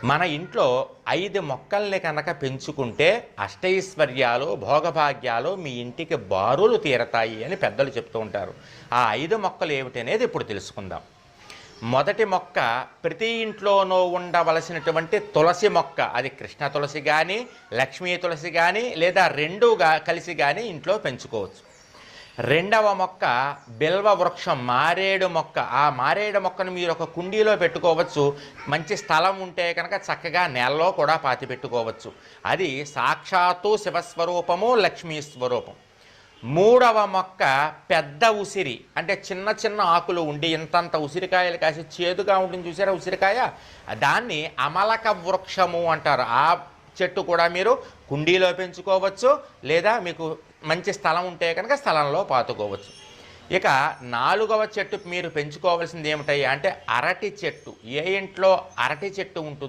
మన ఇంట్లో 5 మొక్కల్ని కనుక పెంచుకుంటే అష్టైశ్వర్యాలు భోగభాగ్యాలు మీ ఇంటికి బారులు తీరతాయి అని పెద్దలు చెప్తూ ఉంటారు. ఆ 5 మొక్కలు ఏమిటనేది ఇప్పుడు తెలుసుకుందాం. మొదటి మొక్క ప్రతి ఇంట్లోనూ ఉండవలసినటువంటి తులసి మొక్క. అది కృష్ణ తులసి కానీ లక్ష్మీ తులసి కానీ లేదా రెండుగా కలిసి కానీ ఇంట్లో పెంచుకోవచ్చు. రెండవ మొక్క బిల్వ వృక్షం, మారేడు మొక్క. ఆ మారేడు మొక్కను మీరు ఒక కుండీలో పెట్టుకోవచ్చు. మంచి స్థలం ఉంటే కనుక చక్కగా నేలలో కూడా పాతి పెట్టుకోవచ్చు. అది సాక్షాత్తు శివస్వరూపము, లక్ష్మీ స్వరూపం. మూడవ మొక్క పెద్ద ఉసిరి, అంటే చిన్న చిన్న ఆకులు ఉండి ఇంతంత ఉసిరికాయలు కాసి చేదుగా ఉంటుంది చూసారా ఉసిరికాయ, దాన్ని అమలక వృక్షము అంటారు. ఆ చెట్టు కూడా మీరు కుండీలో పెంచుకోవచ్చు లేదా మీకు మంచి స్థలం ఉంటే కనుక స్థలంలో పాతుకోవచ్చు. ఇక 4వ చెట్టు మీరు పెంచుకోవాల్సింది ఏమిటయ్యా అంటే అరటి చెట్టు. ఏ ఇంట్లో అరటి చెట్టు ఉంటుంది